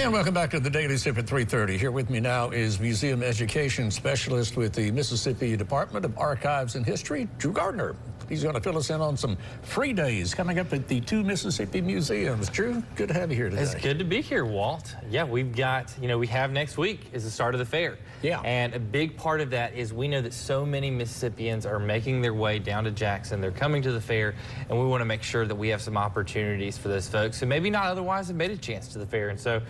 And welcome back to the Daily Sip at 3:30. Here with me now is Museum Education Specialist with the Mississippi Department of Archives and History, Drew Gardner. He's going to fill us in on some free days coming up at the two Mississippi museums. Drew, good to have you here today. It's good to be here, Walt. Yeah, we've got, we have next week is the start of the fair. Yeah. And a big part of that is we know that so many Mississippians are making their way down to Jackson. They're coming to the fair, and we want to make sure that we have some opportunities for those folks who maybe not otherwise have made a chance to the fair. And so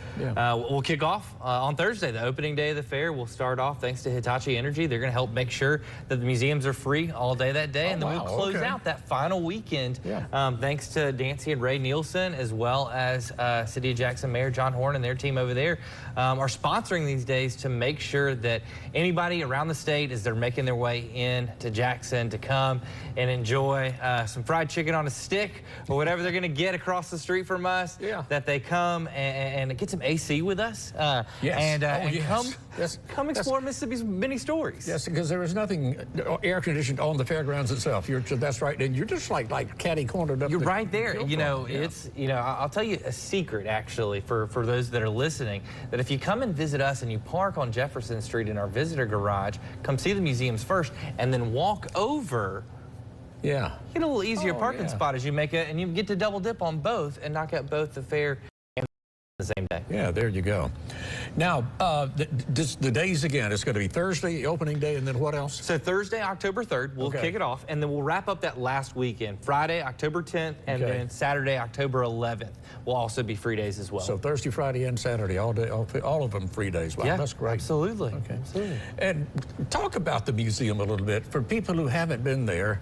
we'll kick off on Thursday, the opening day of the fair. We'll start off thanks to Hitachi Energy. They're going to help make sure that the museums are free all day that day. And then we'll close out that final weekend thanks to Nancy and Ray Nielsen, as well as City of Jackson Mayor John Horn and their team over there are sponsoring these days to make sure that anybody around the state, as they're making their way in to Jackson, to come and enjoy some fried chicken on a stick or whatever they're going to get across the street from us, that they come and get some AC with us come explore Mississippi's many stories. Yes, because there is nothing air conditioned on the fairgrounds itself. That's right, and you're just like catty cornered up. You're right there. It's I'll tell you a secret actually for those that are listening, that if you come and visit us and you park on Jefferson Street in our visitor garage, come see the museums first, and then walk over. Yeah. Get a little easier parking spot as you make it, and you get to double dip on both and knock out both the fair and the same day. Yeah, there you go. Now, the days again, it's going to be Thursday, opening day, and then what else? So Thursday, October 3rd, we'll kick it off, and then we'll wrap up that last weekend. Friday, October 10th, and then Saturday, October 11th will also be free days as well. So Thursday, Friday, and Saturday, all day, all of them free days. Wow, that's great. Absolutely. Okay. Absolutely. And talk about the museum a little bit. For people who haven't been there,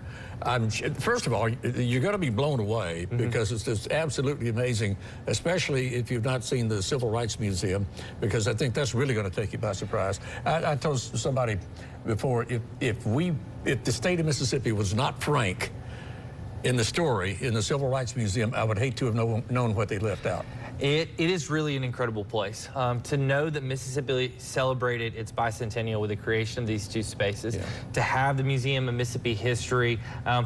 first of all, you're going to be blown away because it's just absolutely amazing, especially if you've not seen the Civil Rights Museum, because I think that's really going to take you by surprise. I told somebody before, if the state of Mississippi was not frank in the story in the Civil Rights Museum, I would hate to have known what they left out. It is really an incredible place. To know that Mississippi celebrated its bicentennial with the creation of these two spaces, to have the Museum of Mississippi History,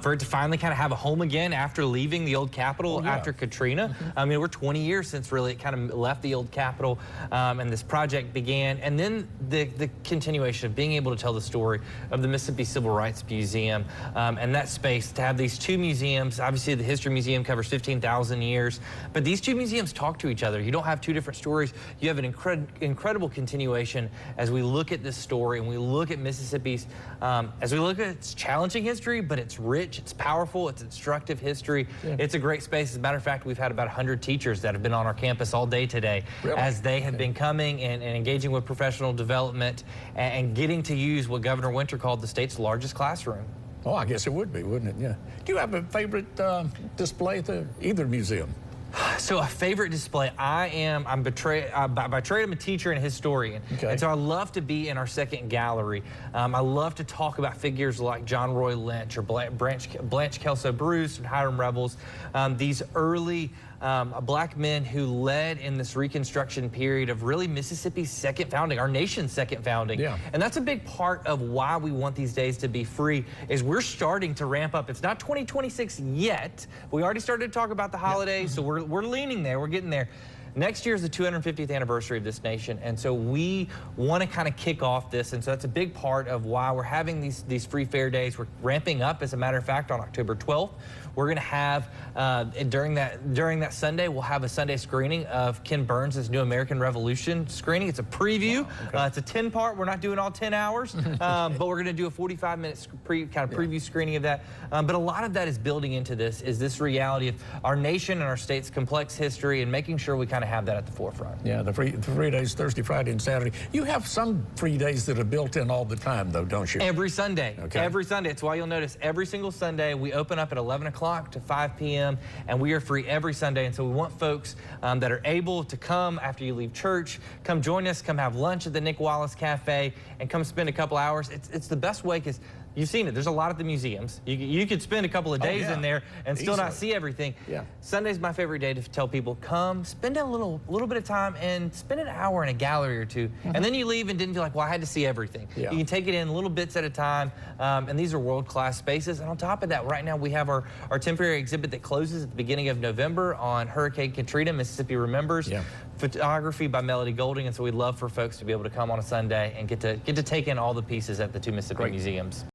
for it to finally kind of have a home again after leaving the old Capitol after Katrina. I mean, we're 20 years since really it kind of left the old Capitol and this project began. And then the continuation of being able to tell the story of the Mississippi Civil Rights Museum and that space, to have these two museums. Obviously, the History Museum covers 15,000 years, but these two museums talk to each other. You don't have two different stories. You have an incredible continuation as we look at this story and we look at Mississippi's, as we look at its challenging history, but it's rich, it's powerful, it's instructive history. It's a great space. As a matter of fact, we've had about 100 teachers that have been on our campus all day today as they have been coming and engaging with professional development and getting to use what Governor Winter called the state's largest classroom. Oh, I guess it would be, wouldn't it? Yeah. Do you have a favorite display at either museum? So a favorite display, I'm by trade, I'm a teacher and a historian. And so I love to be in our second gallery. I love to talk about figures like John Roy Lynch or Blanche Kelso Bruce and Hiram Revels, these early black men who led in this Reconstruction period of really Mississippi's second founding, our nation's second founding. And that's a big part of why we want these days to be free, is we're starting to ramp up. It's not 2026 yet. We already started to talk about the holidays, so we're leaning there, we're getting there. Next year is the 250th anniversary of this nation, and so we want to kind of kick off this, and so that's a big part of why we're having these free fair days. We're ramping up, as a matter of fact, on October 12th. We're going to have, during that Sunday, we'll have a Sunday screening of Ken Burns' New American Revolution screening. It's a preview. It's a 10-part. We're not doing all 10 hours, but we're going to do a 45-minute preview screening of that. But a lot of that is building into this reality of our nation and our state's complex history and making sure we kind of have that at the forefront. Yeah, the free days, Thursday, Friday, and Saturday. You have some free days that are built in all the time, though, don't you? Every Sunday. Every Sunday. It's why you'll notice every single Sunday we open up at 11 o'clock to 5 p.m. and we are free every Sunday. And so we want folks that are able to come after you leave church, come join us, come have lunch at the Nick Wallace Cafe, and come spend a couple hours. It's the best way, because You've seen it. There's a lot at the museums. You could spend a couple of days in there and still not see everything. Yeah. Sunday's my favorite day to tell people, come, spend a little bit of time and spend an hour in a gallery or two. And then you leave and didn't feel like, well, I had to see everything. You can take it in little bits at a time. And these are world-class spaces. And on top of that, right now we have our temporary exhibit that closes at the beginning of November on Hurricane Katrina, Mississippi Remembers. Photography by Melody Golding. And so we'd love for folks to be able to come on a Sunday and get to take in all the pieces at the two Mississippi museums.